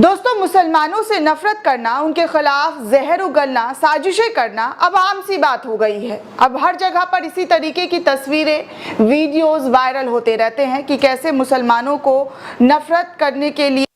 दोस्तों, मुसलमानों से नफरत करना, उनके खिलाफ जहर उगलना, साजिशें करना अब आम सी बात हो गई है। अब हर जगह पर इसी तरीके की तस्वीरें, वीडियोस वायरल होते रहते हैं कि कैसे मुसलमानों को नफरत करने के लिए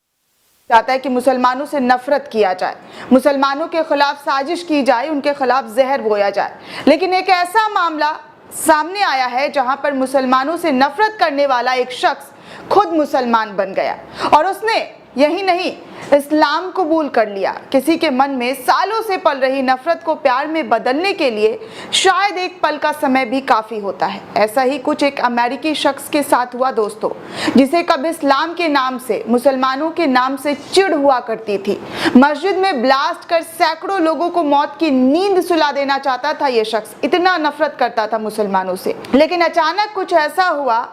चाहता है कि मुसलमानों से नफरत किया जाए, मुसलमानों के खिलाफ साजिश की जाए, उनके खिलाफ जहर बोया जाए। लेकिन एक ऐसा मामला सामने आया है जहां पर मुसलमानों से नफरत करने वाला एक शख्स खुद मुसलमान बन गया और उसने यही नहीं, इस्लाम कबूल कर लिया। किसी के मन में सालों से पल रही नफरत को प्यार में बदलने के लिए शायद एक पल का समय भी काफ़ी होता है। ऐसा ही कुछ एक अमेरिकी शख्स के साथ हुआ दोस्तों, जिसे कब इस्लाम के नाम से, मुसलमानों के नाम से चिढ़ हुआ करती थी। मस्जिद में ब्लास्ट कर सैकड़ों लोगों को मौत की नींद सुला देना चाहता था ये शख्स, इतना नफरत करता था मुसलमानों से। लेकिन अचानक कुछ ऐसा हुआ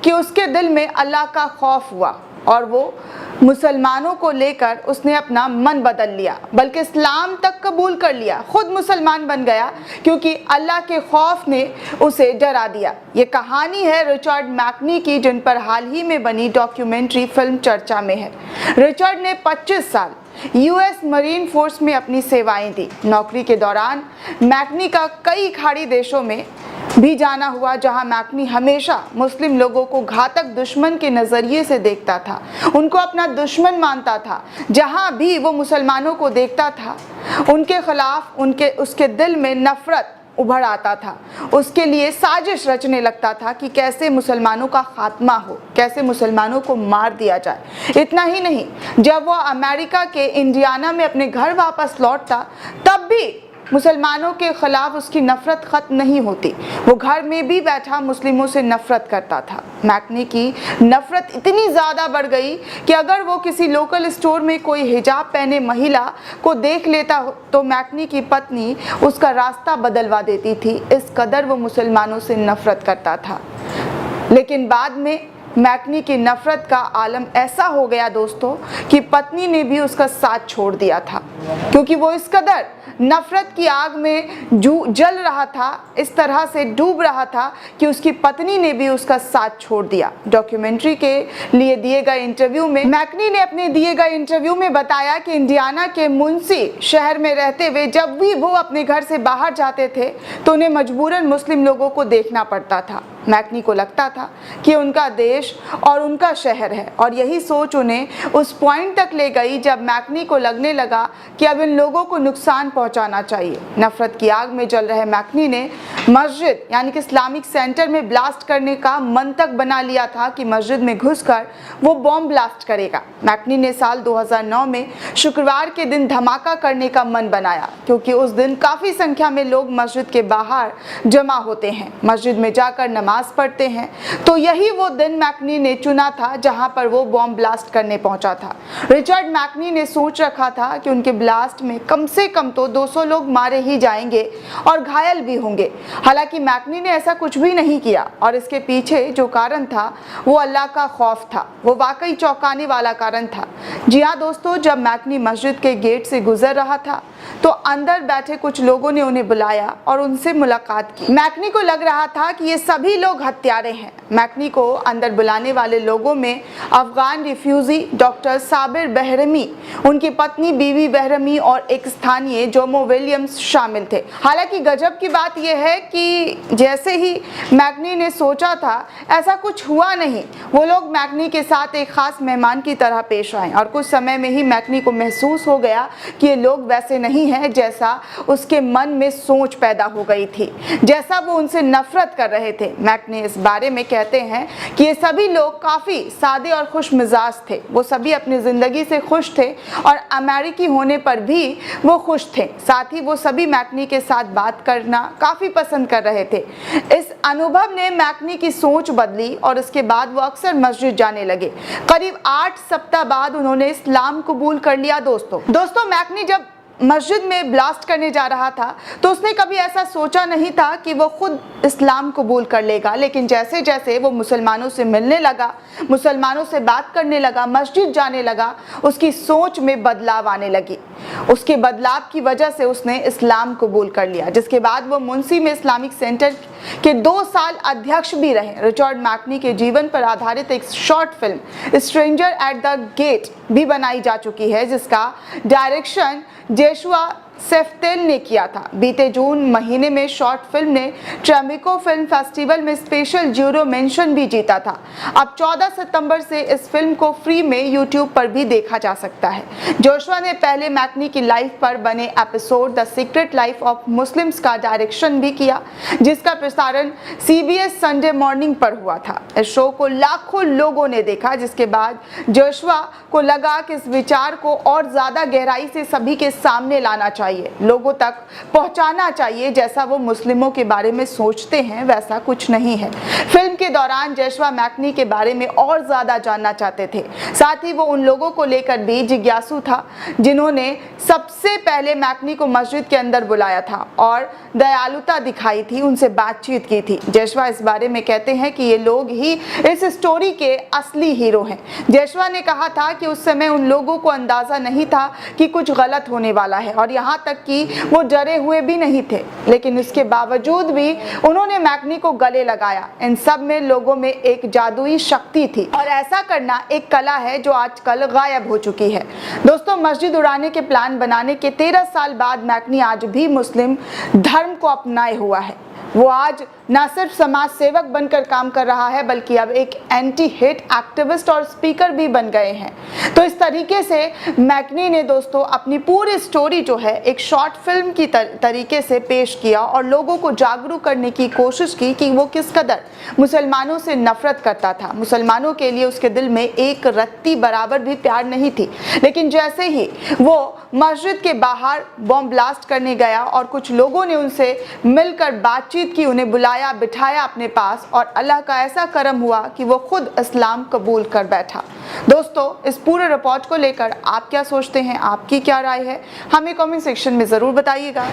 कि उसके दिल में अल्लाह का खौफ हुआ और वो मुसलमानों को लेकर उसने अपना मन बदल लिया, बल्कि इस्लाम तक कबूल कर लिया, खुद मुसलमान बन गया क्योंकि अल्लाह के खौफ ने उसे डरा दिया। ये कहानी है रिचर्ड मैकनी की, जिन पर हाल ही में बनी डॉक्यूमेंट्री फिल्म चर्चा में है। रिचर्ड ने 25 साल यूएस मरीन फोर्स में अपनी सेवाएं दी। नौकरी के दौरान मैकनी का कई खाड़ी देशों में भी जाना हुआ, जहां मैकनी हमेशा मुस्लिम लोगों को घातक दुश्मन के नज़रिए से देखता था, उनको अपना दुश्मन मानता था। जहां भी वो मुसलमानों को देखता था, उनके खिलाफ उसके दिल में नफरत उभर आता था। उसके लिए साजिश रचने लगता था कि कैसे मुसलमानों का खात्मा हो, कैसे मुसलमानों को मार दिया जाए। इतना ही नहीं, जब वह अमेरिका के इंडियाना में अपने घर वापस लौटता, तब भी मुसलमानों के खिलाफ उसकी नफरत खत्म नहीं होती। वो घर में भी बैठा मुस्लिमों से नफरत करता था। मैकनी की नफरत इतनी ज़्यादा बढ़ गई कि अगर वो किसी लोकल स्टोर में कोई हिजाब पहने महिला को देख लेता तो मैकनी की पत्नी उसका रास्ता बदलवा देती थी। इस कदर वो मुसलमानों से नफरत करता था। लेकिन बाद में मैकनी की नफरत का आलम ऐसा हो गया दोस्तों कि पत्नी ने भी उसका साथ छोड़ दिया था, क्योंकि वो इस कदर नफरत की आग में जल रहा था, इस तरह से डूब रहा था कि उसकी पत्नी ने भी उसका साथ छोड़ दिया। डॉक्यूमेंट्री के लिए दिए गए इंटरव्यू में मैकनी ने अपने दिए गए इंटरव्यू में बताया कि इंडियाना के मुंसी शहर में रहते हुए जब भी वो अपने घर से बाहर जाते थे तो उन्हें मजबूरन मुस्लिम लोगों को देखना पड़ता था। मैकनी को लगता था कि उनका देश और उनका शहर है, और यही सोच उन्हें उस पॉइंट तक ले गई जब मैकनी को लगने लगा कि अब इन लोगों को नुकसान पहुंचाना चाहिए। नफरत की आग में जल रहे मैकनी ने मस्जिद यानी कि इस्लामिक सेंटर में ब्लास्ट करने का मन तक बना लिया था कि मस्जिद में घुसकर वो बॉम्ब ब्लास्ट करेगा। मैकनी ने साल 2009 में शुक्रवार के दिन धमाका करने का मन बनाया, क्योंकि उस दिन काफ़ी संख्या में लोग मस्जिद के बाहर जमा होते हैं, मस्जिद में जाकर नमाज पढ़ते हैं। तो यही वो दिन मैकनी ने चुना था जहां पर वो बॉम्ब ब्लास्ट करने पहुंचा था। रिचर्ड मैकनी ने सोच रखा था कि उनके ब्लास्ट में कम से कम तो 200 लोग मारे ही जाएंगे और घायल भी होंगे। हालांकि मैकनी ने ऐसा कुछ भी नहीं किया, और इसके पीछे जो कारण था वो अल्लाह का खौफ था। वो वाकई चौंकाने वाला कारण था। जी हाँ दोस्तों, जब मैकनी मस्जिद के गेट से गुजर रहा था तो अंदर बैठे कुछ लोगों ने उन्हें बुलाया और उनसे मुलाकात की। मैकनी को लग रहा था कि ये सभी लोग हत्यारे हैं। मैकनी को अंदर बुलाने वाले लोगों में अफगान रिफ्यूजी डॉक्टर साबिर बहरमी, उनकी पत्नी बीवी बहरमी और एक स्थानीय जोमो विलियम्स शामिल थे। हालांकि गजब की बात यह है कि जैसे ही मैकनी ने सोचा था ऐसा कुछ हुआ नहीं। वो लोग मैकनी के साथ एक खास मेहमान की तरह पेश आए, और कुछ समय में ही मैकनी को महसूस हो गया कि ये लोग वैसे नहीं है जैसा उसके मन में सोच पैदा हो गई थी, जैसा वो उनसे नफरत कर रहे थे। मैकनी इस बारे में कहते हैं कि ये सभी लोग काफ़ी सादे और खुश मिजाज थे। वो सभी अपनी ज़िंदगी से खुश थे और अमेरिकी होने पर भी वो खुश थे। साथ ही वो सभी मैकनी के साथ बात करना काफ़ी पसंद कर रहे थे। इस अनुभव ने मैकनी की सोच बदली और इसके बाद वो अक्सर मस्जिद जाने लगे। करीब 8 सप्ताह बाद उन्होंने इस्लाम कबूल कर लिया। दोस्तों मैकनी जब मस्जिद में ब्लास्ट करने जा रहा था तो उसने कभी ऐसा सोचा नहीं था कि वो खुद इस्लाम कबूल कर लेगा। लेकिन जैसे जैसे वो मुसलमानों से मिलने लगा, मुसलमानों से बात करने लगा, मस्जिद जाने लगा, उसकी सोच में बदलाव आने लगी। उसके बदलाव की वजह से उसने इस्लाम कबूल कर लिया, जिसके बाद वो मुंशी में इस्लामिक सेंटर के 2 साल अध्यक्ष भी रहे। रिचर्ड मैकनी के जीवन पर आधारित एक short film stranger at the gate भी बनाई जा चुकी है, जिसका डायरेक्शन जोशुआ सेफ्तेल ने किया था। बीते जून महीने में शॉर्ट फिल्म ने ट्रेमिको फिल्म फेस्टिवल में स्पेशल ज्यूरो मेंशन भी जीता था। अब 14 सितंबर से इस फिल्म को फ्री में यूट्यूब पर भी देखा जा सकता है। जोशुआ ने पहले मैकनी की लाइफ पर बने episode the secret life of Muslims का डायरेक्शन भी किया, जिसका प्रसारण CBS संडे मॉर्निंग पर हुआ था। इस शो को लाखों लोगों ने देखा, जिसके बाद जोशुआ को लगा कि इस विचार को और ज्यादा गहराई से सभी के सामने लाना चाहिए, लोगों तक पहुंचाना चाहिए। जैसा वो मुस्लिमों के बारे में सोचते हैं वैसा कुछ नहीं है। फिल्म के दौरान जोशुआ मैकनी के बारे में और ज्यादा जानना चाहते थे, साथ ही वो उन लोगों को लेकर भी जिज्ञासु था जिन्होंने सबसे पहले मैकनी को मस्जिद के अंदर बुलाया था और दयालुता दिखाई थी, उनसे बातचीत की थी। जोशुआ इस बारे में कहते हैं कि ये लोग ही इस स्टोरी के असली हीरो हैं। जोशुआ ने कहा था कि उस समय उन लोगों को अंदाजा नहीं था कि कुछ गलत होने वाला है और यहाँ तक कि वो डरे हुए भी नहीं थे, लेकिन उसके बावजूद भी उन्होंने मैकनी को गले लगाया। इन सब में लोगों में एक जादुई शक्ति थी और ऐसा करना एक कला है जो आजकल गायब हो चुकी है। दोस्तों, मस्जिद उड़ाने के प्लान बनाने के 13 साल बाद मैकनी आज भी मुस्लिम धर्म को अपनाए हुआ है। वो आज न सिर्फ समाज सेवक बनकर काम कर रहा है, बल्कि अब एक एंटी हेट एक्टिविस्ट और स्पीकर भी बन गए हैं। तो इस तरीके से मैकनी ने दोस्तों अपनी पूरी स्टोरी जो है एक शॉर्ट फिल्म की तरीके से पेश किया और लोगों को जागरूक करने की कोशिश की कि वो किस कदर मुसलमानों से नफरत करता था। मुसलमानों के लिए उसके दिल में एक रत्ती बराबर भी प्यार नहीं थी, लेकिन जैसे ही वो मस्जिद के बाहर बॉम्ब ब्लास्ट करने गया और कुछ लोगों ने उनसे मिलकर बातचीत की, उन्हें बुलाया, बिठाया अपने पास और अल्लाह का ऐसा करम हुआ कि वो खुद इस्लाम कबूल कर बैठा। दोस्तों, इस पूरे रिपोर्ट को लेकर आप क्या सोचते हैं, आपकी क्या राय है, हमें कमेंट सेक्शन में ज़रूर बताइएगा।